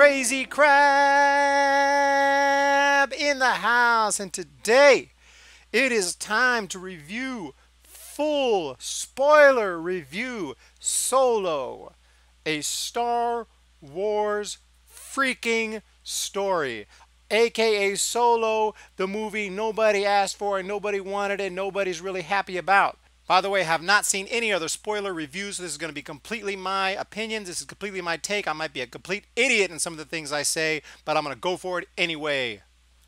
Crazy Crab in the house, and today it is time to review full spoiler review Solo, a Star Wars freaking story, aka Solo, the movie nobody asked for and nobody wanted and nobody's really happy about. By the way, I have not seen any other spoiler reviews. This is going to be completely my opinion. This is completely my take. I might be a complete idiot in some of the things I say, but I'm going to go for it anyway.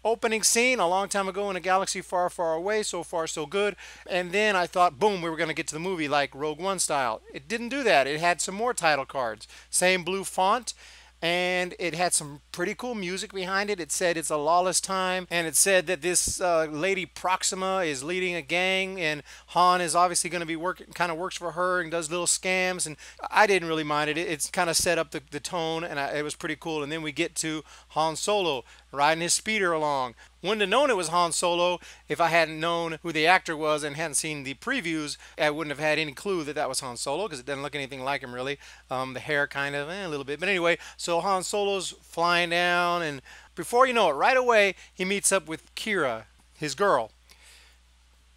Opening scene a long time ago in a galaxy far, far away. So far, so good. And then I thought, boom, we were going to get to the movie like Rogue One style. It didn't do that. It had some more title cards. Same blue font. And it had some pretty cool music behind it. It said it's a lawless time, and it said that this lady Proxima is leading a gang, and Han is obviously going to be working, kind of works for her and does little scams. And I didn't really mind it. It's kind of set up the tone, and it was pretty cool. And then we get to Han Solo riding his speeder along. Wouldn't have known it was Han Solo if I hadn't known who the actor was and hadn't seen the previews. I wouldn't have had any clue that that was Han Solo because it doesn't look anything like him really. The hair kind of, a little bit. But anyway, so Han Solo's flying down, and before you know it, right away, he meets up with Qi'ra, his girl.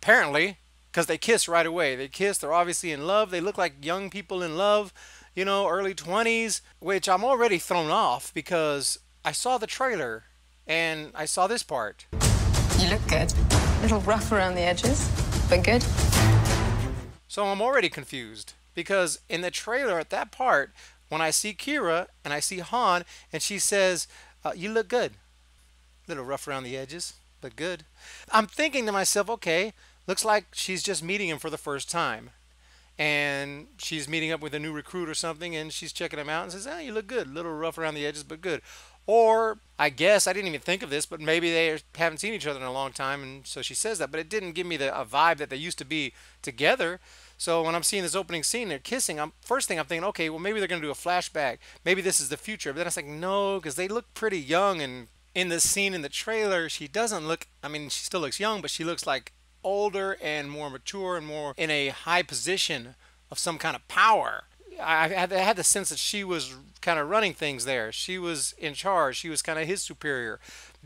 Apparently, because they kiss right away. They kiss, they're obviously in love. They look like young people in love, you know, early 20s, which I'm already thrown off because I saw the trailer. And I saw this part. You look good. A little rough around the edges, but good. So I'm already confused because in the trailer at that part, when I see Qi'ra and I see Han and she says, you look good. A little rough around the edges, but good. I'm thinking to myself, okay, looks like she's just meeting him for the first time. And she's meeting up with a new recruit or something and she's checking him out and says, you look good. A little rough around the edges, but good. Or, I guess, I didn't even think of this, but maybe they haven't seen each other in a long time, and so she says that. But it didn't give me a vibe that they used to be together. So when I'm seeing this opening scene, they're kissing, first thing I'm thinking, okay, well, maybe they're going to do a flashback. Maybe this is the future. But then I was like, no, because they look pretty young. And in this scene in the trailer, she doesn't look, I mean, she still looks young, but she looks like older and more mature and more in a high position of some kind of power. I had the sense that she was kind of running things there. She was in charge. She was kind of his superior.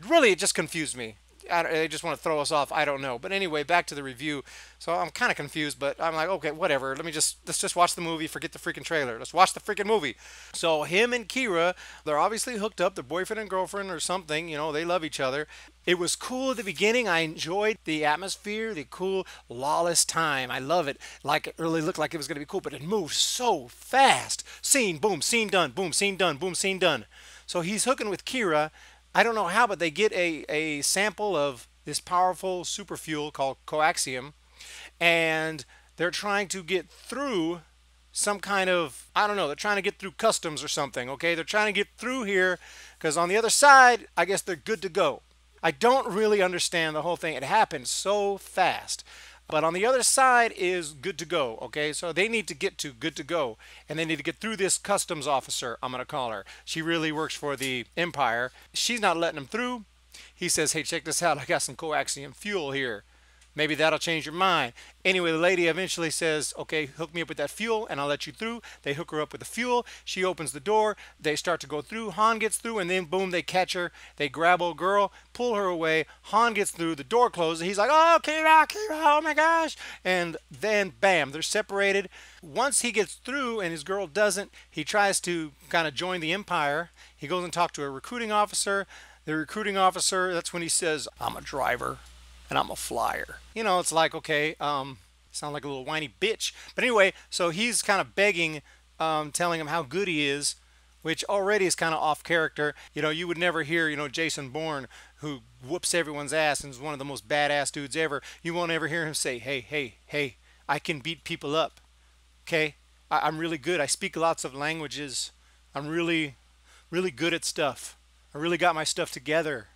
Really, it just confused me. They just want to throw us off. I don't know. But anyway, back to the review. So I'm kind of confused, but I'm like, okay, whatever. Let's just watch the movie. Forget the freaking trailer. Let's watch the freaking movie. So him and Qi'ra, they're obviously hooked up. They're boyfriend and girlfriend or something. You know, they love each other. It was cool at the beginning. I enjoyed the atmosphere, the cool, lawless time. I love it. Like, it really looked like it was going to be cool, but it moved so fast. Scene, boom, scene done, boom, scene done, boom, scene done. So he's hooking with Qi'ra. I don't know how, but they get a sample of this powerful super fuel called coaxium, and they're trying to get through some kind of, I don't know, they're trying to get through customs or something, okay? They're trying to get through here because on the other side, I guess they're good to go. I don't really understand the whole thing. It happened so fast. But on the other side is good to go, okay? So they need to get to good to go. And they need to get through this customs officer, I'm going to call her. She really works for the Empire. She's not letting them through. He says, hey, check this out. I got some coaxium fuel here. Maybe that'll change your mind. Anyway, the lady eventually says, okay, hook me up with that fuel and I'll let you through. They hook her up with the fuel. She opens the door. They start to go through. Han gets through and then boom, they catch her. They grab old girl, pull her away. Han gets through. The door closes. He's like, oh, Qi'ra, Qi'ra, oh my gosh. And then bam, they're separated. Once he gets through and his girl doesn't, he tries to kind of join the Empire. He goes and talks to a recruiting officer. The recruiting officer, that's when he says, I'm a driver. And I'm a flyer. You know, it's like, okay, sound like a little whiny bitch. But anyway, so he's kind of begging, telling him how good he is, which already is kind of off character. You know, you would never hear, you know, Jason Bourne, who whoops everyone's ass and is one of the most badass dudes ever. You won't ever hear him say, hey, I can beat people up. Okay? I'm really good. I speak lots of languages. I'm really, really good at stuff. I really got my stuff together.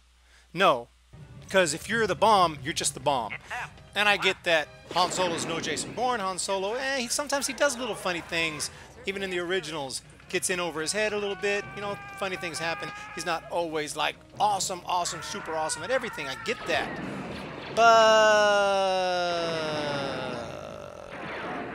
No. Because if you're the bomb, you're just the bomb. And I get that Han Solo's no Jason Bourne. Han Solo, sometimes he does little funny things. Even in the originals, gets in over his head a little bit. You know, funny things happen. He's not always like awesome, super awesome at everything. I get that. But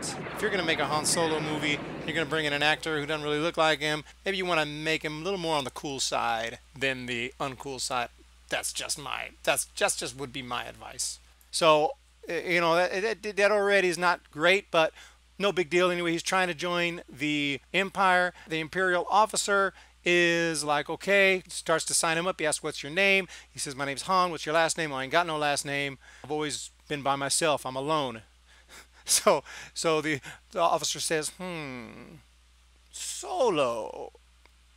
If you're going to make a Han Solo movie, you're going to bring in an actor who doesn't really look like him. Maybe you want to make him a little more on the cool side than the uncool side. That's just would be my advice. So, that already is not great, but no big deal. Anyway, he's trying to join the Empire. The Imperial officer is like, okay, starts to sign him up. He asks, what's your name? He says, my name's Han. What's your last name? I ain't got no last name. I've always been by myself. I'm alone. So the officer says, Solo.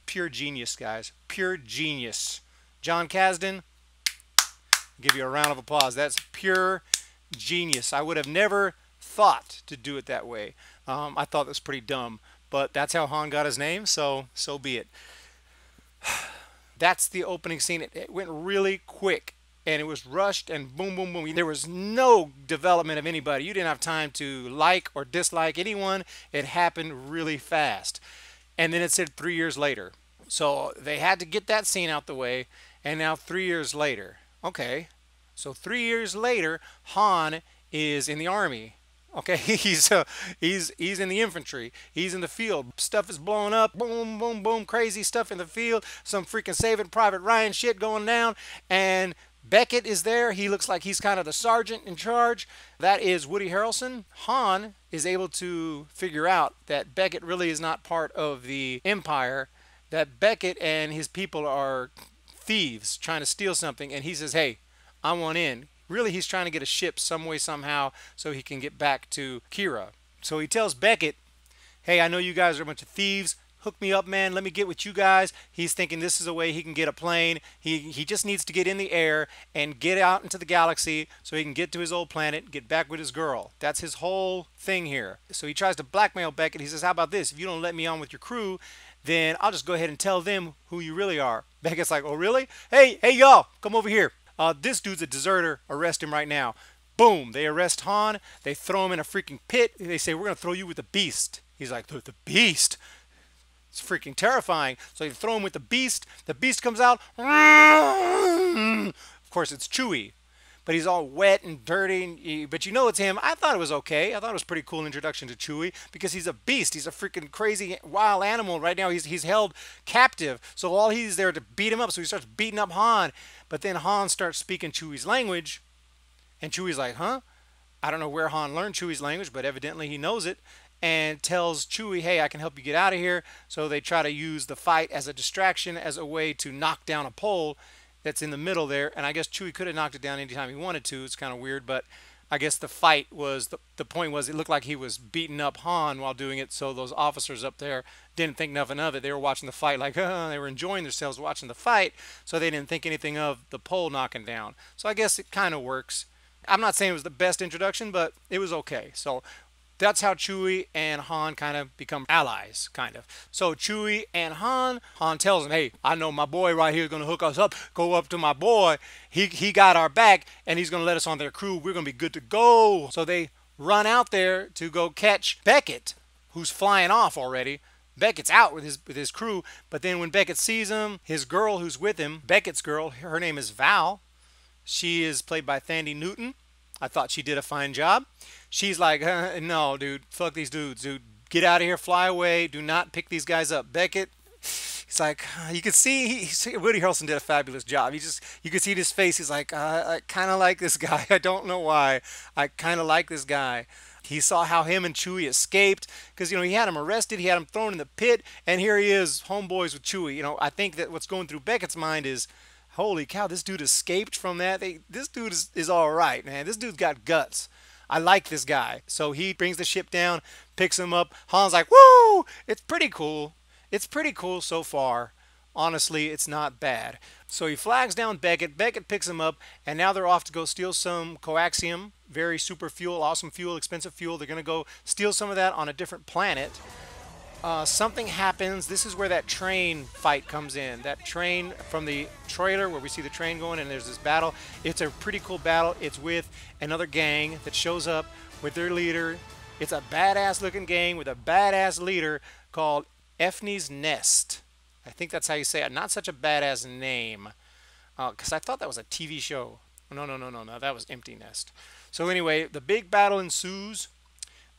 Pure genius, guys. Pure genius. John Kasdan, give you a round of applause. That's pure genius. I would have never thought to do it that way. I thought it was pretty dumb, but that's how Han got his name, so be it. That's the opening scene. It went really quick, and it was rushed, and boom, boom, boom. There was no development of anybody. You didn't have time to like or dislike anyone. It happened really fast. And then it said 3 years later. So they had to get that scene out the way, and now 3 years later. Okay, so 3 years later, Han is in the army. Okay, he's in the infantry. He's in the field. Stuff is blowing up. Boom, boom, boom. Crazy stuff in the field. Some freaking Saving Private Ryan shit going down. And Beckett is there. He looks like he's kind of the sergeant in charge. That is Woody Harrelson. Han is able to figure out that Beckett really is not part of the Empire. That Beckett and his people are thieves trying to steal something. And he says, hey, I want in. Really, he's trying to get a ship some way, somehow, so he can get back to Qi'ra. So he tells Beckett, hey, I know you guys are a bunch of thieves. Hook me up, man. Let me get with you guys. He's thinking this is a way he can get a plane. He just needs to get in the air and get out into the galaxy so he can get to his old planet and get back with his girl. That's his whole thing here. So he tries to blackmail Beckett. He says, how about this? If you don't let me on with your crew, then I'll just go ahead and tell them who you really are. Beckett's like, oh, really? Hey, y'all, come over here. This dude's a deserter. Arrest him right now. Boom. They arrest Han. They throw him in a freaking pit. They say, we're going to throw you with the beast. He's like, the beast? It's freaking terrifying. So they throw him with the beast. The beast comes out. Of course, it's Chewie. But he's all wet and dirty. But you know it's him. I thought it was okay. I thought it was a pretty cool introduction to Chewie because he's a beast. He's a freaking crazy wild animal. Right now he's held captive. So all he's there to beat him up. So he starts beating up Han. But then Han starts speaking Chewie's language. And Chewie's like, huh? I don't know where Han learned Chewie's language, but evidently he knows it. And tells Chewie, hey, I can help you get out of here. So they try to use the fight as a distraction, as a way to knock down a pole that's in the middle there. And I guess Chewie could have knocked it down anytime he wanted to. It's kind of weird, but I guess the fight was, the point was it looked like he was beating up Han while doing it. So those officers up there didn't think nothing of it. They were watching the fight like, they were enjoying themselves watching the fight. So they didn't think anything of the pole knocking down. So I guess it kind of works. I'm not saying it was the best introduction, but it was okay. So that's how Chewie and Han kind of become allies, kind of. So Chewie and Han tells him, hey, I know my boy right here is going to hook us up. Go up to my boy. He got our back, and he's going to let us on their crew. We're going to be good to go. So they run out there to go catch Beckett, who's flying off already. Beckett's out with his crew, but then when Beckett sees him, his girl who's with him, Beckett's girl, her name is Val. She is played by Thandie Newton. I thought she did a fine job. She's like, no, dude, fuck these dudes, dude. Get out of here, fly away. Do not pick these guys up. Beckett, he's like, you can see, Woody Harrelson did a fabulous job. You can see in his face, he's like, I kind of like this guy. I don't know why. I kind of like this guy. He saw how him and Chewie escaped because, he had him arrested. He had him thrown in the pit. And here he is, homeboys with Chewie. I think that what's going through Beckett's mind is, holy cow, this dude escaped from that. This dude is all right, man. This dude's got guts. I like this guy. So he brings the ship down, picks him up. Han's like, woo! It's pretty cool. It's pretty cool so far. Honestly, it's not bad. So he flags down Beckett. Beckett picks him up, and now they're off to go steal some coaxium. Very super fuel, awesome fuel, expensive fuel. They're going to go steal some of that on a different planet. Something happens. This is where that train fight comes in. That train from the trailer where we see the train going and there's this battle. It's a pretty cool battle. It's with another gang that shows up with their leader. It's a badass looking gang with a badass leader called Enfy's Nest. I think that's how you say it. Not such a badass name. Because I thought that was a TV show. No. That was Empty Nest. So anyway, the big battle ensues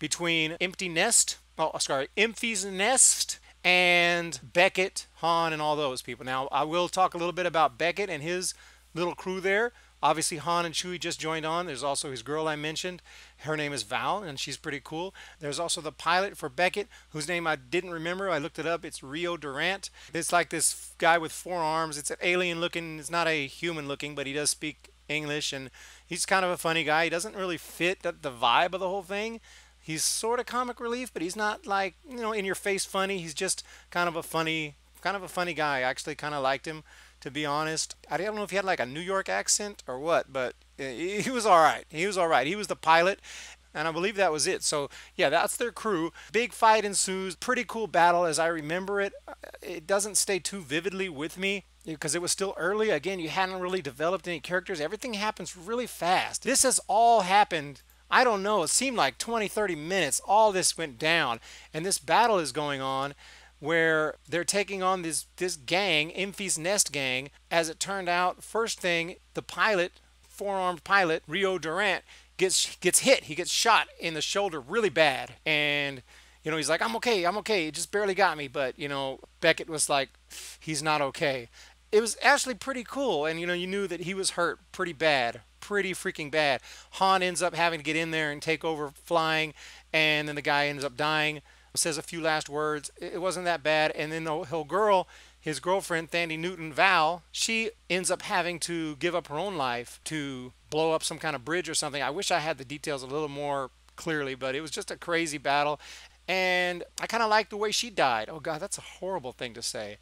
between Enfy's nest and Beckett, Han, and all those people. Now, I will talk a little bit about Beckett and his little crew there. Obviously, Han and Chewie just joined on. There's also his girl I mentioned. Her name is Val, and she's pretty cool. There's also the pilot for Beckett, whose name I didn't remember. I looked it up. It's Rio Durant. It's like this guy with 4 arms. It's an alien looking. It's not a human looking, but he does speak English, and he's kind of a funny guy. He doesn't really fit the vibe of the whole thing. He's sort of comic relief, but he's not like, in your face funny. He's just kind of a funny guy. I actually kind of liked him, to be honest. I don't know if he had like a New York accent or what, but he was all right. He was all right. He was the pilot, and I believe that was it. So yeah, that's their crew. Big fight ensues. Pretty cool battle as I remember it. It doesn't stay too vividly with me because it was still early. Again, you hadn't really developed any characters. Everything happens really fast. This has all happened, I don't know, it seemed like 20-30 minutes. All this went down, and this battle is going on where they're taking on this gang, Enfy's Nest gang. As it turned out, first thing, the pilot, 4-armed pilot, Rio Durant, gets hit. He gets shot in the shoulder really bad. And, he's like, I'm okay. It just barely got me. But, Beckett was like, he's not okay. It was actually pretty cool. And, you knew that he was hurt pretty bad. Pretty freaking bad. Han ends up having to get in there and take over flying. And then the guy ends up dying. Says a few last words. It wasn't that bad. And then the whole girl, his girlfriend, Thandie Newton, Val, she ends up having to give up her own life to blow up some kind of bridge or something. I wish I had the details a little more clearly, but it was just a crazy battle. And I kind of liked the way she died. Oh, God, that's a horrible thing to say.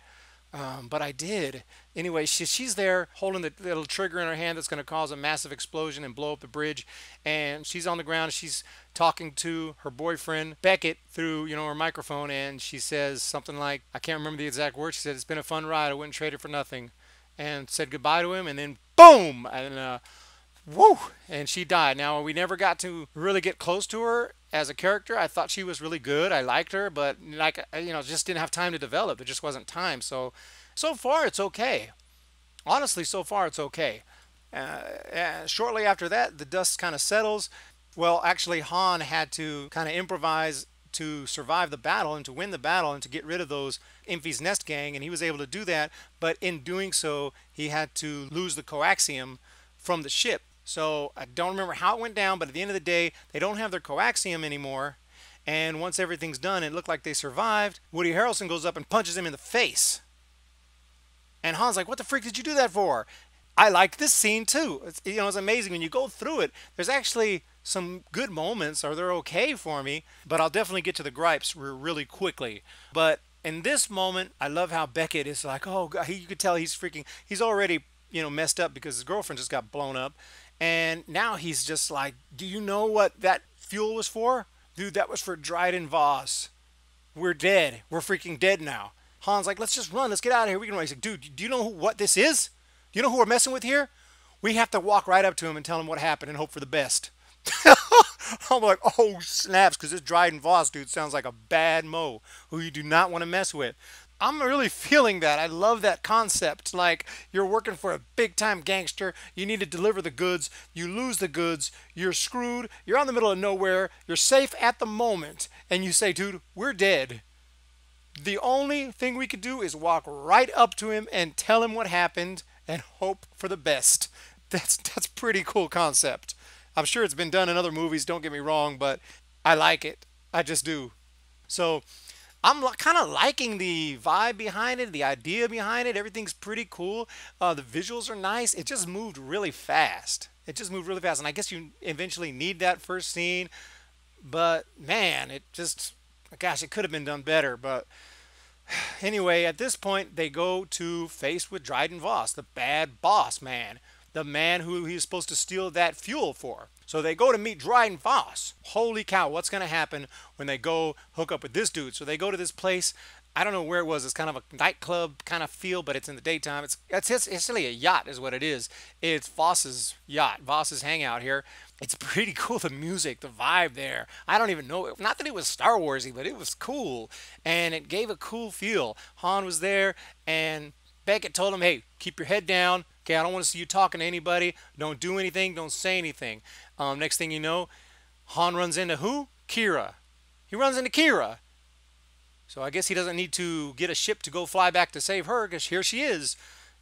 But I did. Anyway, she's there holding the little trigger in her hand that's going to cause a massive explosion and blow up the bridge. And she's on the ground. She's talking to her boyfriend, Beckett, through, her microphone. And she says something like, I can't remember the exact words. She said, it's been a fun ride. I wouldn't trade it for nothing. And said goodbye to him. And then, boom! And, woo! And she died. Now, we never got to really get close to her as a character. I thought she was really good. I liked her, but just didn't have time to develop. There just wasn't time. So far it's okay. Honestly, so far it's okay. Shortly after that, the dust kind of settles. Well, actually, Han had to kind of improvise to survive the battle and to win the battle and to get rid of those Enfy's Nest gang, and he was able to do that. But in doing so, he had to lose the coaxium from the ship. So I don't remember how it went down, but at the end of the day, they don't have their coaxium anymore. And once everything's done, it looked like they survived. Woody Harrelson goes up and punches him in the face. And Han's like, what the freak did you do that for? I liked this scene too. It's amazing when you go through it. There's actually some good moments, or they're okay for me, but I'll definitely get to the gripes really quickly. But in this moment, I love how Beckett is like, oh God, you could tell he's already, messed up because his girlfriend just got blown up. And now he's just like, do you know what that fuel was for? Dude, that was for Dryden Vos. We're dead. We're freaking dead now. Han's like, let's just run. Let's get out of here. We can race. Like, dude, do you know what this is? Do you know who we're messing with here? We have to walk right up to him and tell him what happened and hope for the best. I'm like, oh, snaps, because this Dryden Vos dude sounds like a bad mo who you do not want to mess with. I'm really feeling that. I love that concept. Like, you're working for a big-time gangster. You need to deliver the goods. You lose the goods. You're screwed. You're out in the middle of nowhere. You're safe at the moment. And you say, dude, we're dead. The only thing we could do is walk right up to him and tell him what happened and hope for the best. That's pretty cool concept. I'm sure it's been done in other movies, don't get me wrong, but I like it. I just do. So I'm kind of liking the vibe behind it, the idea behind it. Everything's pretty cool. The visuals are nice. It just moved really fast. And I guess you eventually need that first scene. But man, it could have been done better. But anyway, at this point, they go to face with Dryden Vos, the bad boss man. The man who he's supposed to steal that fuel for. So they go to meet Dryden Vos. Holy cow, what's going to happen when they go hook up with this dude? So they go to this place. I don't know where it was. It's kind of a nightclub kind of feel, but it's in the daytime. It's really a yacht is what it is. It's Vos's yacht, Vos's hangout here. It's pretty cool, the music, the vibe there. I don't even know. Not that it was Star Warsy, but it was cool. And it gave a cool feel. Han was there, and Beckett told him, hey, keep your head down. Okay, I don't want to see you talking to anybody. Don't do anything. Don't say anything. Next thing you know, Han runs into who? Qi'ra. He runs into Qi'ra. So I guess he doesn't need to get a ship to go fly back to save her, because here she is.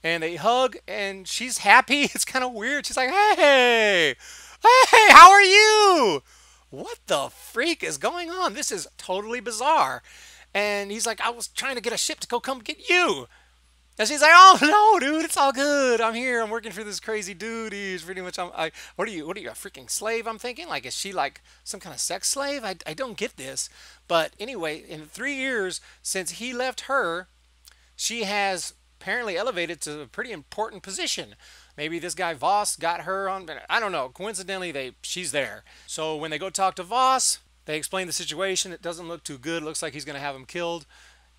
And they hug, and she's happy. It's kind of weird. She's like, hey, hey, how are you? What the freak is going on? This is totally bizarre. And he's like, I was trying to get a ship to go come get you. And she's like, oh no, dude, it's all good. I'm here. I'm working for this crazy dude. He's pretty much, what are you, a freaking slave? I'm thinking, like, is she like some kind of sex slave? I don't get this. But anyway, in 3 years since he left her, she has apparently elevated to a pretty important position. Maybe this guy Vos got her on, I don't know. Coincidentally, she's there. So when they go talk to Vos, they explain the situation. It doesn't look too good. Looks like he's going to have him killed.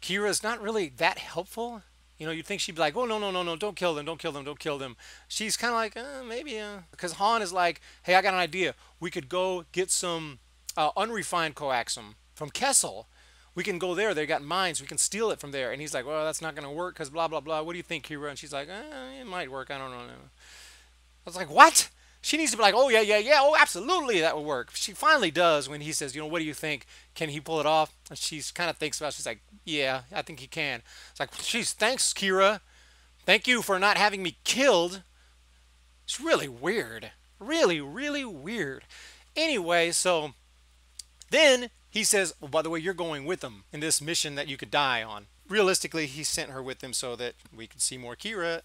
Qi'ra's not really that helpful. You know, you'd think she'd be like, oh, no, no, no, no, don't kill them, don't kill them, don't kill them. She's kind of like, maybe, because Han is like, hey, I got an idea. We could go get some unrefined coaxium from Kessel. We can go there. They got mines. We can steal it from there. And he's like, well, that's not going to work because blah, blah, blah. What do you think, Qi'ra? And she's like, it might work. I don't know. I was like, what? She needs to be like, oh, yeah, yeah, yeah. Oh, absolutely, that will work. She finally does when he says, you know, what do you think? Can he pull it off? And she kind of thinks about it. She's like, yeah, I think he can. It's like, geez, thanks, Qi'ra. Thank you for not having me killed. It's really weird. Really, really weird. Anyway, so then he says, oh, by the way, you're going with him in this mission that you could die on. Realistically, he sent her with him so that we could see more Qi'ra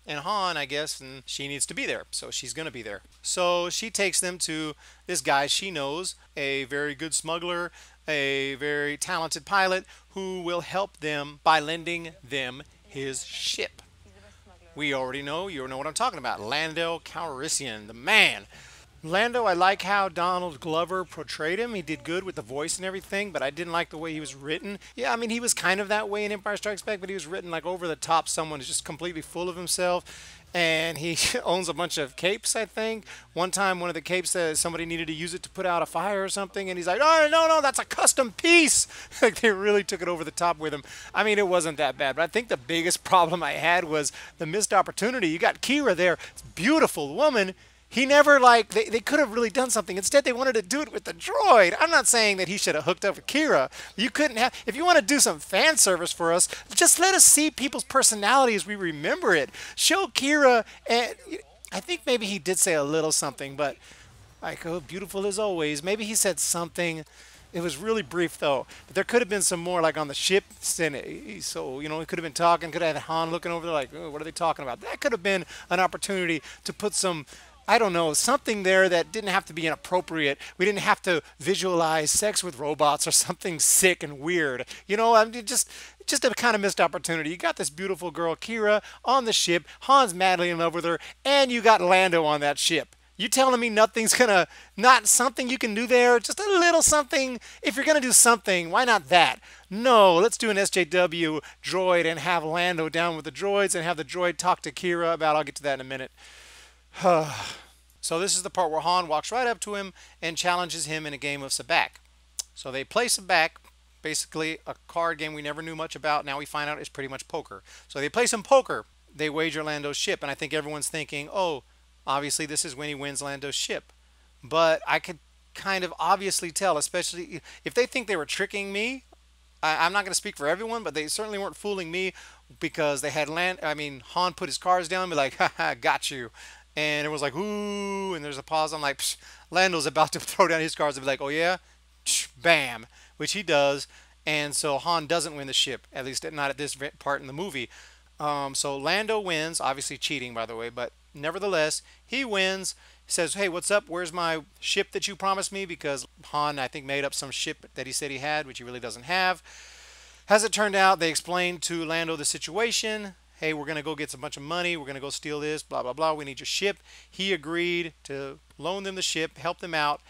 and Han, I guess, and she needs to be there, so she's going to be there. So she takes them to this guy she knows, a very good smuggler, a very talented pilot, who will help them by lending them his ship. We already know, you know what I'm talking about, Lando Calrissian, the man. Lando, I like how Donald Glover portrayed him. He did good with the voice and everything, but I didn't like the way he was written. Yeah, I mean, he was kind of that way in Empire Strikes Back, but he was written like over the top. Someone who's just completely full of himself. And he owns a bunch of capes, I think. One time, one of the capes said somebody needed to use it to put out a fire or something, and he's like, oh, no, no, that's a custom piece. Like, they really took it over the top with him. I mean, it wasn't that bad, but I think the biggest problem I had was the missed opportunity. You got Qi'ra there, it's a beautiful woman. He never, like, they could have really done something. Instead, they wanted to do it with the droid. I'm not saying that he should have hooked up with Qi'ra. You couldn't have, if you want to do some fan service for us, just let us see people's personality as we remember it. Show Qi'ra, and I think maybe he did say a little something, but like, oh, beautiful as always. Maybe he said something. It was really brief, though. But there could have been some more, like, on the ship. So, you know, he could have been talking, could have had Han looking over there like, oh, what are they talking about? That could have been an opportunity to put some, I don't know, something there that didn't have to be inappropriate. We didn't have to visualize sex with robots or something sick and weird. You know, I mean, just a kind of missed opportunity. You got this beautiful girl, Qi'ra, on the ship. Han's madly in love with her, and you got Lando on that ship. You telling me nothing's gonna, not something you can do there? Just a little something. If you're gonna do something, why not that? No, let's do an SJW droid and have Lando down with the droids and have the droid talk to Qi'ra about, I'll get to that in a minute. So this is the part where Han walks right up to him and challenges him in a game of sabacc. So they play sabacc, basically a card game we never knew much about. Now we find out it's pretty much poker. So they play some poker. They wager Lando's ship, and I think everyone's thinking, oh, obviously this is when he wins Lando's ship. But I could kind of obviously tell, especially if they think they were tricking me. I'm not going to speak for everyone, but they certainly weren't fooling me, because they had Han put his cards down and be like, haha, got you. And it was like, ooh, and there's a pause. I'm like, psh, Lando's about to throw down his cards and be like, oh yeah, psh, bam, which he does. And so Han doesn't win the ship, at least not at this part in the movie. So Lando wins, obviously cheating, by the way, but nevertheless, he wins. Says, hey, what's up? Where's my ship that you promised me? Because Han, I think, made up some ship that he said he had, which he really doesn't have. As it turned out, they explained to Lando the situation. Hey, we're going to go get a bunch of money. We're going to go steal this, blah, blah, blah. We need your ship. He agreed to loan them the ship, help them out,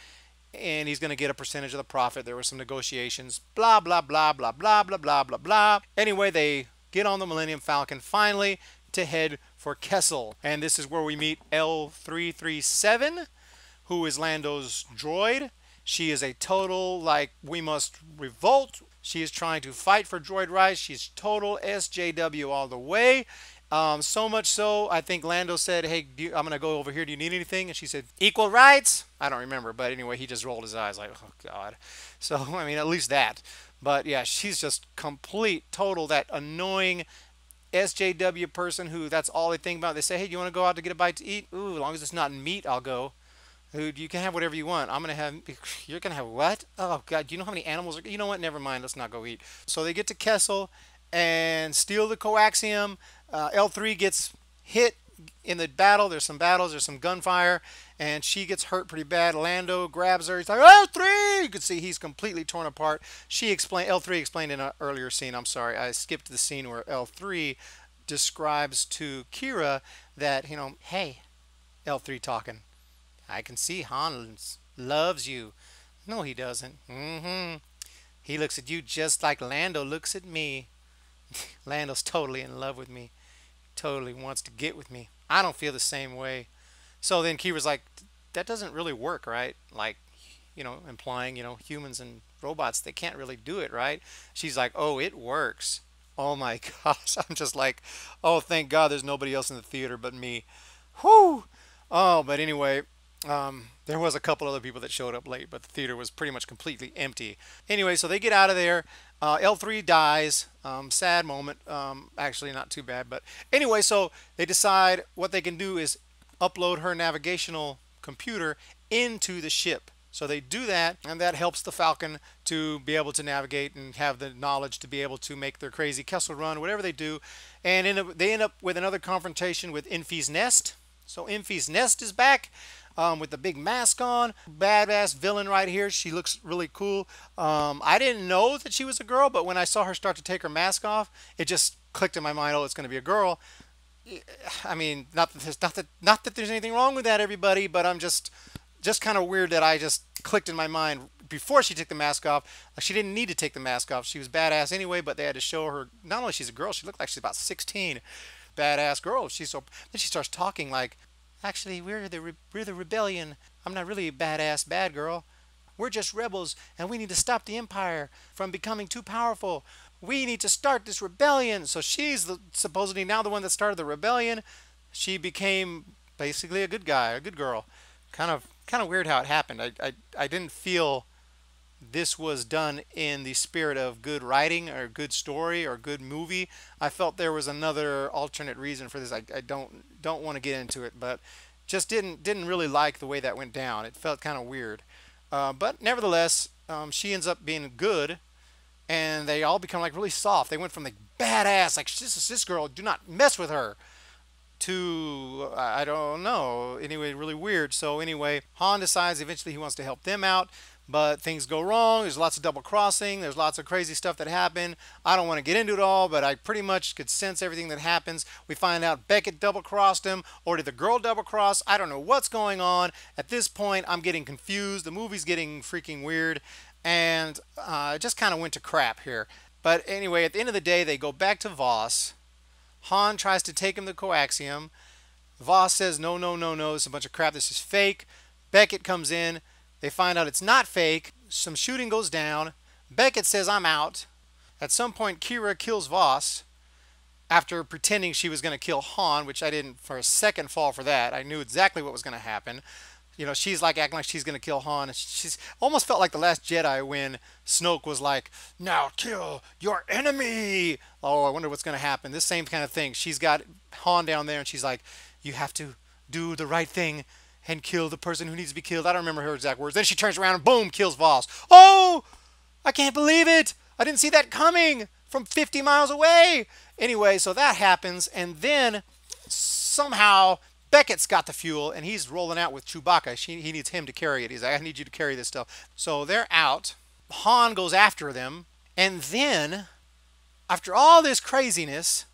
and he's going to get a percentage of the profit. There were some negotiations, blah, blah, blah, blah, blah, blah, blah, blah, blah. Anyway, they get on the Millennium Falcon finally to head for Kessel. And this is where we meet L337, who is Lando's droid. She is a total, like, we must revolt. She is trying to fight for droid rights. She's total SJW all the way. So much so, I think Lando said, "Hey, I'm gonna go over here. Do you need anything?" And she said, "Equal rights." I don't remember, but anyway, he just rolled his eyes like, "Oh God." So I mean, at least that. But yeah, she's just complete, total that annoying SJW person who that's all they think about. They say, "Hey, do you want to go out to get a bite to eat?" Ooh, as long as it's not meat, I'll go. Dude, you can have whatever you want. I'm gonna have. You're gonna have what? Oh God, do you know how many animals are? You know what? Never mind. Let's not go eat. So they get to Kessel and steal the coaxium. L3 gets hit in the battle. There's some battles. There's some gunfire, and she gets hurt pretty bad. Lando grabs her. He's like, L3. You can see he's completely torn apart. L3 explained in an earlier scene. I'm sorry, I skipped the scene where L3 describes to Qi'ra that hey, L3 talking. I can see Han loves you. No, he doesn't. He looks at you just like Lando looks at me. Lando's totally in love with me. Totally wants to get with me. I don't feel the same way. So then Kira's like, that doesn't really work, right? Like, implying, humans and robots, they can't really do it, right? She's like, oh, it works. Oh my gosh. I'm just like, oh, thank God there's nobody else in the theater but me. Whew. Oh, but anyway, there was a couple other people that showed up late, but the theater was pretty much completely empty. Anyway, so they get out of there. L3 dies. Sad moment. Actually, not too bad. But anyway, so they decide what they can do is upload her navigational computer into the ship. So they do that, and that helps the Falcon to be able to navigate and have the knowledge to be able to make their crazy Kessel run, whatever they do. And they end up with another confrontation with Enfy's nest. So Enfy's nest is back with the big mask on. Badass villain right here. She looks really cool. I didn't know that she was a girl, but when I saw her start to take her mask off, it just clicked in my mind, oh, it's going to be a girl. I mean, not that there's anything wrong with that, everybody, but I'm just kind of weird that I just clicked in my mind before she took the mask off. Like, she didn't need to take the mask off. She was badass anyway, but they had to show her, not only she's a girl, she looked like she's about 16. Badass girl. Then she starts talking like, actually, we're the rebellion. I'm not really a badass bad girl. We're just rebels, and we need to stop the Empire from becoming too powerful. We need to start this rebellion. So she's supposedly now the one that started the rebellion. She became basically a good guy, a good girl. Kind of weird how it happened. I didn't feel this was done in the spirit of good writing or good story or good movie. I felt there was another alternate reason for this. I don't want to get into it, but just didn't really like the way that went down. It felt kind of weird. But nevertheless, she ends up being good, and they all become like really soft. They went from like badass, like this girl, do not mess with her, to I don't know. Anyway, really weird. So anyway, Han decides eventually he wants to help them out. But things go wrong. There's lots of double crossing. There's lots of crazy stuff that happened. I don't want to get into it all, but I pretty much could sense everything that happens. We find out Beckett double crossed him, or did the girl double cross? I don't know what's going on. At this point, I'm getting confused. The movie's getting freaking weird, and it just kind of went to crap here. But anyway, at the end of the day, they go back to Vos. Han tries to take him to coaxium. Vos says, no, no, no, no, this is a bunch of crap. This is fake. Beckett comes in. They find out it's not fake. Some shooting goes down. Beckett says, I'm out. At some point, Qi'ra kills Vos after pretending she was going to kill Han, which I didn't for a second fall for that. I knew exactly what was going to happen. She's like acting like she's going to kill Han. And she's almost felt like The Last Jedi when Snoke was like, now kill your enemy. Oh, I wonder what's going to happen. This same kind of thing. She's got Han down there and she's like, you have to do the right thing and kill the person who needs to be killed. I don't remember her exact words. Then she turns around and boom, kills Vos. Oh, I can't believe it. I didn't see that coming from 50 miles away. Anyway, so that happens. And then somehow Beckett's got the fuel and he's rolling out with Chewbacca. He needs him to carry it. He's like, I need you to carry this stuff. So they're out. Han goes after them. And then, after all this craziness,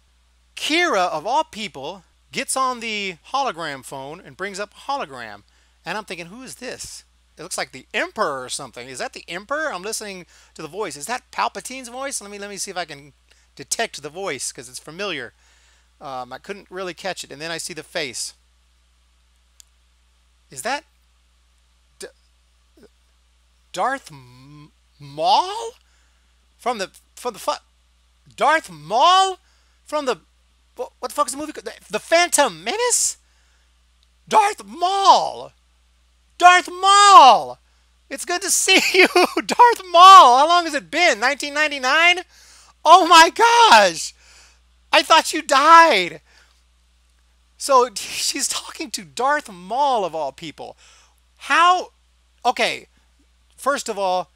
Qi'ra, of all people, gets on the hologram phone and brings up a hologram. And I'm thinking, who is this? It looks like the Emperor or something. Is that the Emperor? I'm listening to the voice. Is that Palpatine's voice? Let me see if I can detect the voice because it's familiar. I couldn't really catch it. And then I see the face. Is that Darth Maul? Darth Maul? From the What the fuck is the movie called? The Phantom Menace? Darth Maul! Darth Maul! It's good to see you, Darth Maul! How long has it been? 1999? Oh my gosh! I thought you died! So she's talking to Darth Maul of all people. How? Okay, first of all,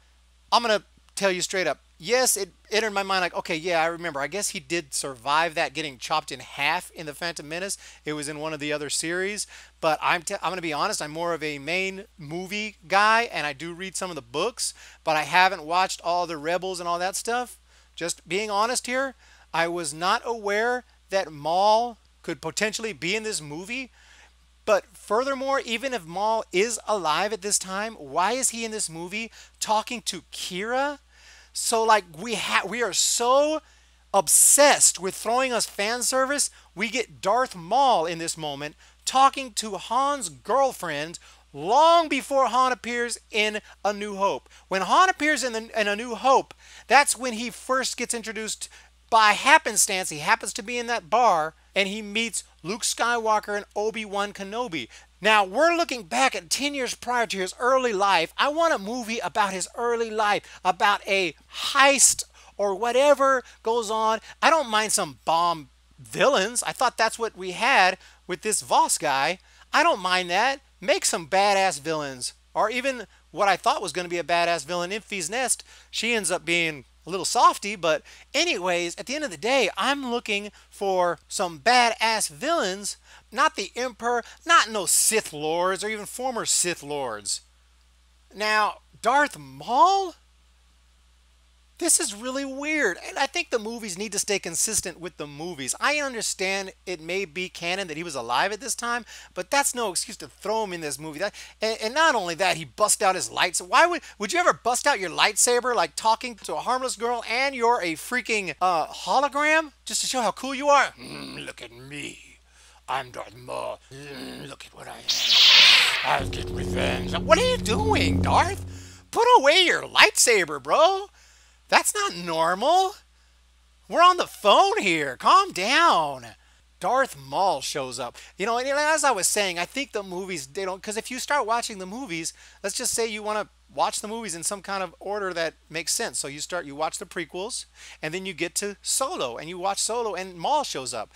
I'm going to tell you straight up. Yes, it entered my mind like, okay, yeah, I remember. I guess he did survive that getting chopped in half in The Phantom Menace. It was in one of the other series. But I'm going to be honest, I'm more of a main movie guy, and I do read some of the books, but I haven't watched all the Rebels and all that stuff. Just being honest here, I was not aware that Maul could potentially be in this movie. But furthermore, even if Maul is alive at this time, why is he in this movie talking to Qi'ra? So like we are so obsessed with throwing us fan service, we get Darth Maul in this moment talking to Han's girlfriend long before Han appears in A New Hope. When Han appears in A New Hope, that's when he first gets introduced by happenstance. He happens to be in that bar and he meets Luke Skywalker and Obi-Wan Kenobi. Now, we're looking back at 10 years prior to his early life. I want a movie about his early life, about a heist or whatever goes on. I don't mind some bomb villains. I thought that's what we had with this Vos guy. I don't mind that. Make some badass villains. Or even what I thought was going to be a badass villain, Enfy's Nest. She ends up being a little softy, but anyways, at the end of the day, I'm looking for some badass villains, not the Emperor, not no Sith Lords or even former Sith Lords. Now, Darth Maul? This is really weird, and I think the movies need to stay consistent with the movies. I understand it may be canon that he was alive at this time, but that's no excuse to throw him in this movie. And not only that, he bust out his lightsaber. Why would you ever bust out your lightsaber like talking to a harmless girl and you're a freaking hologram just to show how cool you are? Look at me. I'm Darth Maul. Look at what I am. I'll get revenge. What are you doing, Darth? Put away your lightsaber, bro. That's not normal. We're on the phone here. Calm down. Darth Maul shows up. You know, and as I was saying, I think the movies, they don't, because if you start watching the movies, let's just say you want to watch the movies in some kind of order that makes sense. So you watch the prequels, and then you get to Solo, and you watch Solo, and Maul shows up.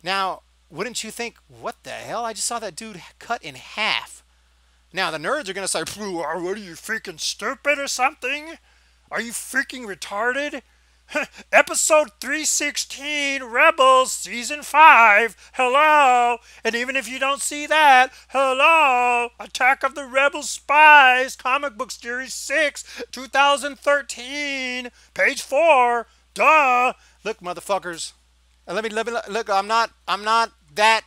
Now, wouldn't you think, what the hell? I just saw that dude cut in half. Now, the nerds are going to say, what are you, freaking stupid or something? Are you freaking retarded? Episode 316, Rebels, Season 5, hello! And even if you don't see that, hello! Attack of the Rebel Spies, Comic Book Series 6, 2013, page 4, duh! Look, motherfuckers, and let me look, I'm not that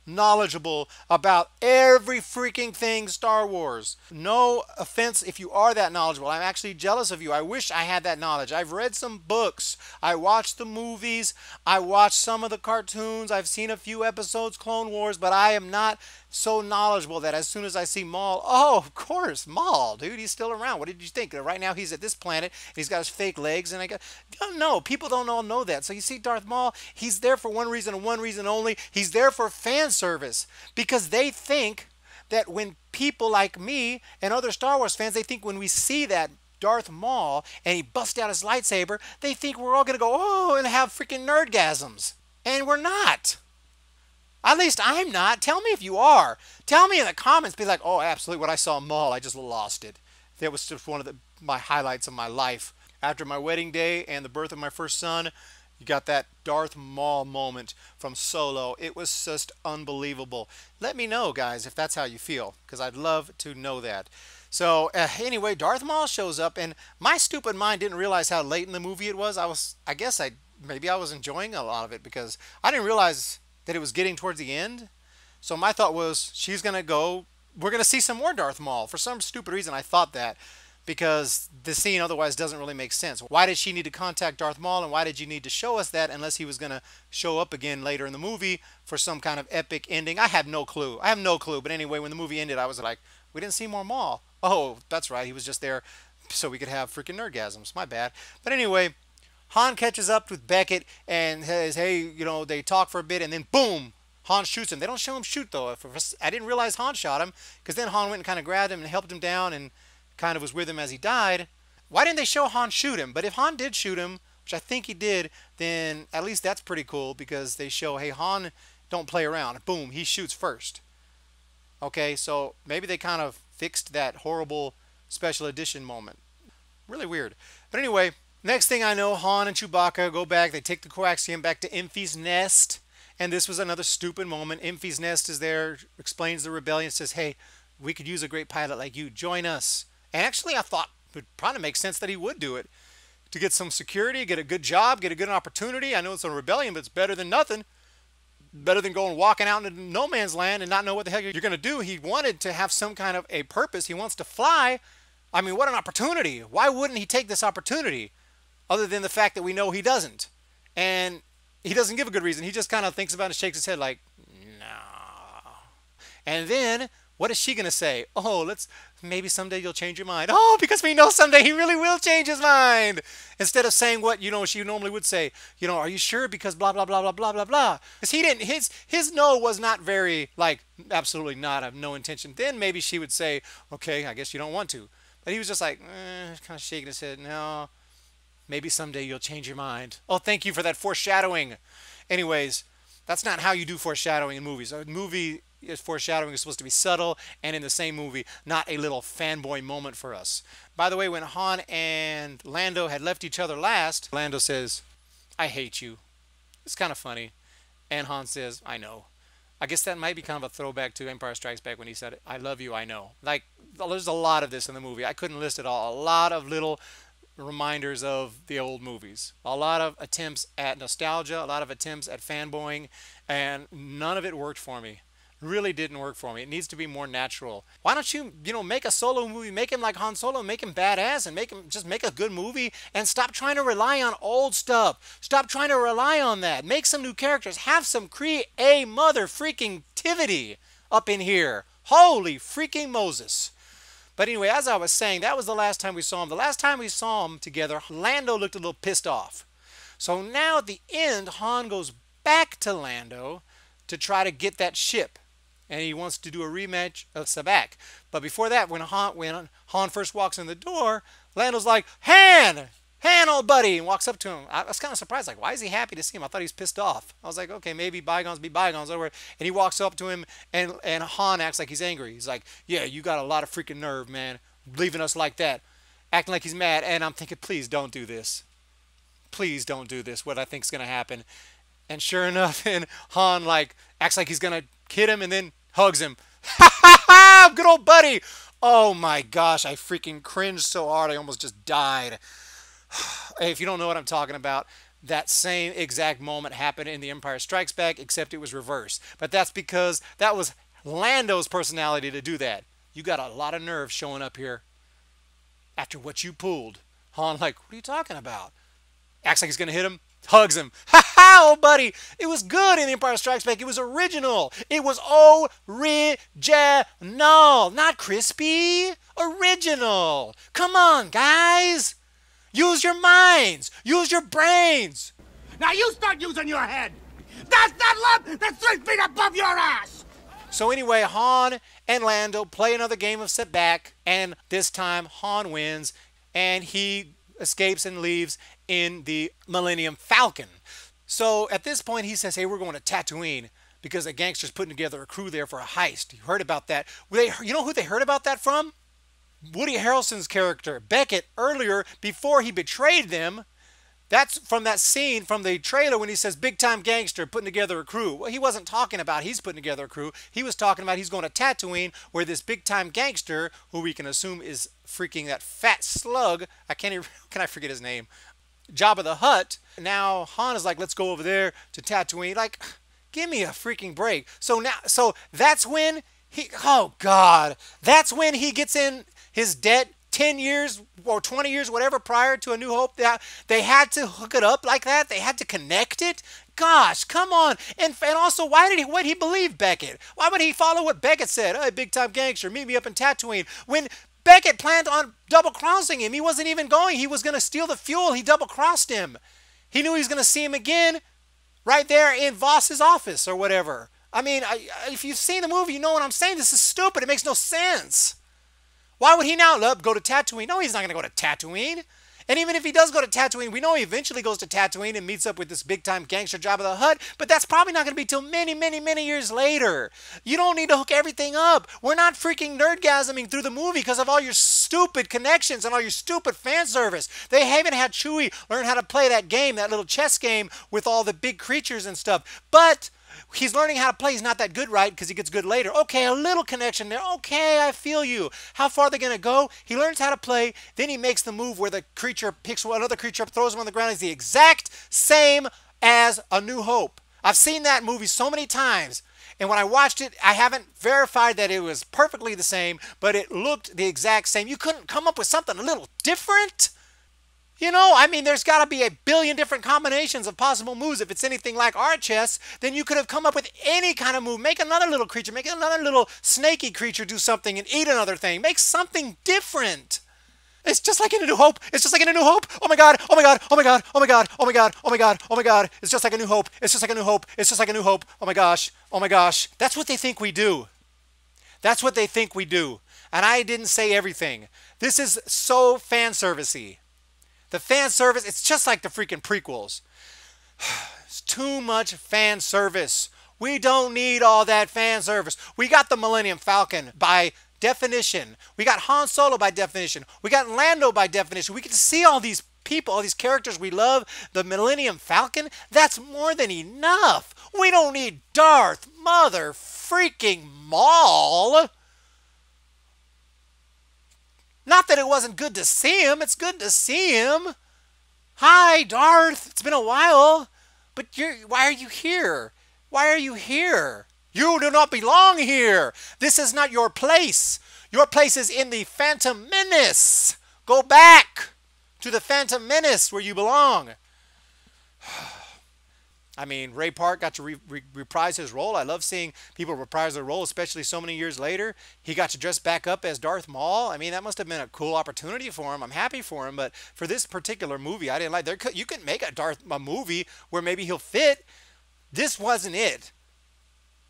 knowledgeable about every freaking thing Star Wars. No offense if you are that knowledgeable. I'm actually jealous of you. I wish I had that knowledge. I've read some books. I watched the movies. I watched some of the cartoons. I've seen a few episodes, Clone Wars, but I am not so knowledgeable that as soon as I see Maul, oh, of course, Maul, dude, he's still around. What did you think? Right now he's at this planet. He's got his fake legs, and no, people don't all know that. So you see Darth Maul, he's there for one reason and one reason only. He's there for fan service, because they think that when people like me and other Star Wars fans, they think when we see that Darth Maul and he busts out his lightsaber, they think we're all going to go, oh, and have freaking nerdgasms. And we're not. At least I'm not. Tell me if you are. Tell me in the comments. Be like, oh, absolutely. When I saw Maul, I just lost it. That was just one of my highlights of my life. After my wedding day and the birth of my first son, you got that Darth Maul moment from Solo. It was just unbelievable. Let me know, guys, if that's how you feel, because I'd love to know that. So anyway, Darth Maul shows up, and my stupid mind didn't realize how late in the movie it was. Maybe I was enjoying a lot of it because I didn't realize that it was getting towards the end. So my thought was, she's going to go, we're going to see some more Darth Maul. For some stupid reason, I thought that, because the scene otherwise doesn't really make sense. Why did she need to contact Darth Maul, and why did you need to show us that unless he was going to show up again later in the movie for some kind of epic ending? I have no clue. I have no clue. But anyway, when the movie ended, I was like, we didn't see more Maul. Oh, that's right. He was just there so we could have freaking nerdgasms. My bad. But anyway, Han catches up with Beckett and says, hey, you know, they talk for a bit and then boom, Han shoots him. They don't show him shoot though. I didn't realize Han shot him because then Han went and kind of grabbed him and helped him down and kind of was with him as he died. Why didn't they show Han shoot him? But if Han did shoot him, which I think he did, then at least that's pretty cool because they show, hey, Han don't play around. Boom, he shoots first. Okay, so maybe they kind of fixed that horrible special edition moment. Really weird. But anyway, next thing I know, Han and Chewbacca go back. They take the coaxium back to Enfy's nest. And this was another stupid moment. Enfy's nest is there, explains the rebellion, says, hey, we could use a great pilot like you. Join us. And actually, I thought it would probably make sense that he would do it. To get some security, get a good job, get a good opportunity. I know it's a rebellion, but it's better than nothing. Better than going walking out into no man's land and not know what the hell you're going to do. He wanted to have some kind of a purpose. He wants to fly. I mean, what an opportunity. Why wouldn't he take this opportunity? Other than the fact that we know he doesn't. And he doesn't give a good reason. He just kind of thinks about it and shakes his head like, no. And then, what is she going to say? Oh, maybe someday you'll change your mind. Oh, because we know someday he really will change his mind. Instead of saying what, you know, she normally would say, you know, are you sure? Because blah, blah, blah, blah, blah, blah, blah. Because he didn't, his no was not very, like, absolutely not, I have no intention. Then maybe she would say, okay, I guess you don't want to. But he was just like, kind of shaking his head, no. Maybe someday you'll change your mind. Oh, thank you for that foreshadowing. Anyways, that's not how you do foreshadowing in movies. A movie foreshadowing is supposed to be subtle, and in the same movie, not a little fanboy moment for us. By the way, when Han and Lando had left each other last, Lando says, I hate you. It's kind of funny. And Han says, I know. I guess that might be kind of a throwback to Empire Strikes Back when he said, I love you, I know. Like, there's a lot of this in the movie. I couldn't list it all. A lot of little reminders of the old movies. A lot of attempts at nostalgia, a lot of attempts at fanboying, and none of it worked for me. Really didn't work for me. It needs to be more natural. Why don't you, make a solo movie, make him like Han Solo, make him badass, and just make a good movie, and stop trying to rely on old stuff. Stop trying to rely on that. Make some new characters. Have some mother freaking tivity up in here. Holy freaking Moses. But anyway, as I was saying, that was the last time we saw him. The last time we saw him together, Lando looked a little pissed off. So now at the end, Han goes back to Lando to try to get that ship. And he wants to do a rematch of Sabak. But before that, when Han first walks in the door, Lando's like, Han, old buddy, and walks up to him. I was kind of surprised, like, why is he happy to see him? I thought he was pissed off. I was like, okay, maybe bygones be bygones. Over. And he walks up to him, and Han acts like he's angry. He's like, yeah, you got a lot of freaking nerve, man, leaving us like that, acting like he's mad. And I'm thinking, please don't do this. Please don't do this, what I think is going to happen. And sure enough, and Han, like, acts like he's going to hit him and then hugs him. Ha ha ha! Good old buddy! Oh my gosh, I freaking cringed so hard I almost just died. Hey, if you don't know what I'm talking about, that same exact moment happened in The Empire Strikes Back, except it was reversed. But that's because that was Lando's personality to do that. You got a lot of nerve showing up here after what you pulled. Han, like, what are you talking about? Acts like he's going to hit him, hugs him. Ha ha, old buddy. It was good in The Empire Strikes Back. It was original. It was original. Not crispy. Original. Come on, guys. Use your minds. Use your brains. Now you start using your head. That's that lump that's 3 feet above your ass. So anyway, Han and Lando play another game of Sabak, and this time Han wins, and he escapes and leaves in the Millennium Falcon. So at this point, he says, hey, we're going to Tatooine because the gangsters putting together a crew there for a heist. You heard about that. You know who they heard about that from? Woody Harrelson's character, Beckett, earlier, before he betrayed them. That's from that scene from the trailer when he says, big time gangster putting together a crew. Well, he wasn't talking about he's putting together a crew. He was talking about he's going to Tatooine where this big time gangster, who we can assume is freaking that fat slug, can I forget his name? Jabba the Hutt. Now Han is like, let's go over there to Tatooine. Like, give me a freaking break. So that's when oh God, that's when he gets in his debt 10 years or 20 years, whatever, prior to A New Hope. They had to hook it up like that. They had to connect it. Gosh, come on. And also, why would he believe Beckett? Why would he follow what Beckett said? Hey, big time gangster, meet me up in Tatooine. When Beckett planned on double-crossing him. He wasn't even going. He was going to steal the fuel. He double-crossed him. He knew he was going to see him again right there in Vos's office or whatever. I mean, if you've seen the movie, you know what I'm saying. This is stupid. It makes no sense. Why would he now go to Tatooine? No, he's not going to go to Tatooine. And even if he does go to Tatooine, we know he eventually goes to Tatooine and meets up with this big-time gangster Jabba the Hutt, but that's probably not going to be till many, many, many years later. You don't need to hook everything up. We're not freaking nerdgasming through the movie because of all your stupid connections and all your stupid fan service. They haven't had Chewie learn how to play that game, that little chess game with all the big creatures and stuff. But he's learning how to play. He's not that good, right? Because he gets good later. Okay, a little connection there. Okay, I feel you. How far are they going to go? He learns how to play. Then he makes the move where the creature picks another creature up, throws him on the ground. It's the exact same as A New Hope. I've seen that movie so many times. And when I watched it, I haven't verified that it was perfectly the same, but it looked the exact same. You couldn't come up with something a little different? You know, I mean, there's got to be a billion different combinations of possible moves. If it's anything like our chess, then you could have come up with any kind of move. Make another little creature, make another little snaky creature do something and eat another thing. Make something different. It's just like in A New Hope. It's just like in A New Hope. Oh my God, oh my God, oh my God, oh my God, oh my God, oh my God, oh my God. It's just like A New Hope. It's just like A New Hope. It's just like A New Hope. Oh my gosh, oh my gosh. That's what they think we do. That's what they think we do. And I didn't say everything. This is so fan servicey. The fan service, it's just like the freaking prequels. It's too much fan service. We don't need all that fan service. We got the Millennium Falcon by definition. We got Han Solo by definition. We got Lando by definition. We get to see all these people, all these characters we love. The Millennium Falcon, that's more than enough. We don't need Darth Mother freaking Maul. Not that it wasn't good to see him. It's good to see him. Hi, Darth. It's been a while. But why are you here? Why are you here? You do not belong here. This is not your place. Your place is in the Phantom Menace. Go back to the Phantom Menace where you belong. I mean, Ray Park got to reprise his role. I love seeing people reprise their role, especially so many years later. He got to dress back up as Darth Maul. I mean, that must have been a cool opportunity for him. I'm happy for him, but for this particular movie, I didn't like. You could make a movie where maybe he'll fit. This wasn't it.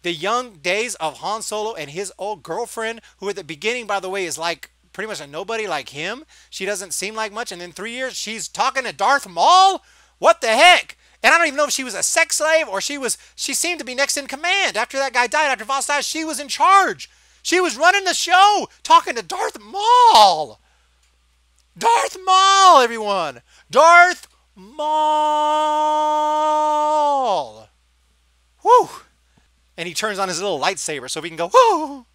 The young days of Han Solo and his old girlfriend, who at the beginning, by the way, is like pretty much a nobody like him. She doesn't seem like much, and in 3 years, she's talking to Darth Maul? What the heck? And I don't even know if she was a sex slave or she seemed to be next in command. After that guy died, after Vos died, she was in charge. She was running the show, talking to Darth Maul. Darth Maul, everyone. Darth Maul. Whew. And he turns on his little lightsaber so we can go, whoo.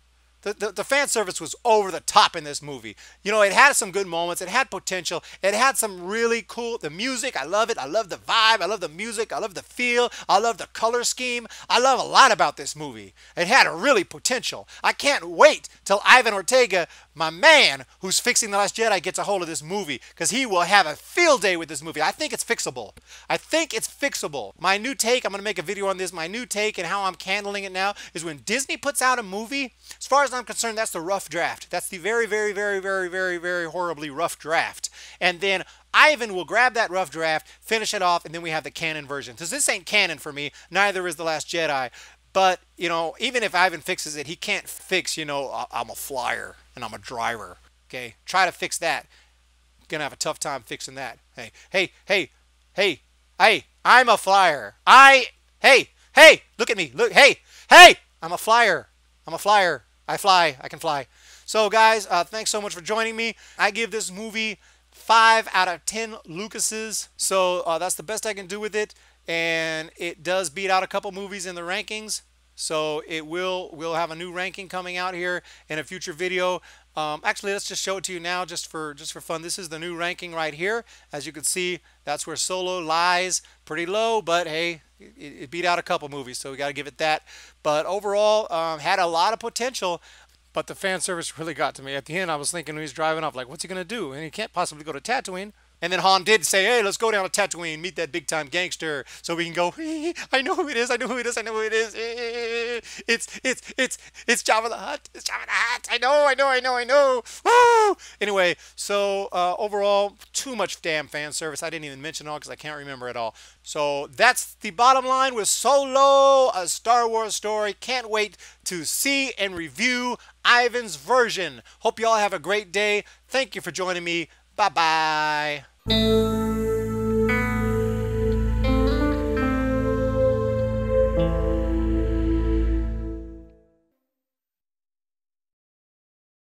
The fan service was over the top in this movie. You know, it had some good moments. It had potential. It had some really cool, the music, I love it. I love the vibe. I love the music. I love the feel. I love the color scheme. I love a lot about this movie. It had a really potential. I can't wait till Ivan Ortega, my man who's fixing The Last Jedi, gets a hold of this movie because he will have a field day with this movie. I think it's fixable. I think it's fixable. My new take, I'm going to make a video on this. My new take and how I'm handling it now is when Disney puts out a movie, as far as I'm concerned, that's the rough draft. That's the very, very, very, very, very, very horribly rough draft. And then Ivan will grab that rough draft, finish it off, and then we have the canon version. Because this ain't canon for me. Neither is The Last Jedi. But, you know, even if Ivan fixes it, he can't fix, you know, I'm a flyer and I'm a driver. Okay? Try to fix that. Gonna have a tough time fixing that. Hey, I'm a flyer. Hey, look at me. Look, hey, I'm a flyer. I'm a flyer. I fly. I can fly. So, guys, thanks so much for joining me. I give this movie 5 out of 10 Lucases. So that's the best I can do with it. And it does beat out a couple movies in the rankings. So we'll have a new ranking coming out here in a future video. Actually, let's just show it to you now just for fun. This is the new ranking right here. As you can see, that's where Solo lies pretty low, but hey, it beat out a couple movies, so we got to give it that. But overall, had a lot of potential, but the fan service really got to me. At the end, I was thinking when he's driving off, like, what's he going to do? And he can't possibly go to Tatooine. And then Han did say, hey, let's go down to Tatooine, meet that big time gangster, so we can go, I know who it is, I know who it is, I know who it is. It's Jabba the Hutt. It's Jabba the Hutt. I know. Woo! Anyway, so overall, too much damn fan service. I didn't even mention it all because I can't remember it all. So that's the bottom line with Solo, a Star Wars story. Can't wait to see and review Ivan's version. Hope you all have a great day. Thank you for joining me. Bye-bye.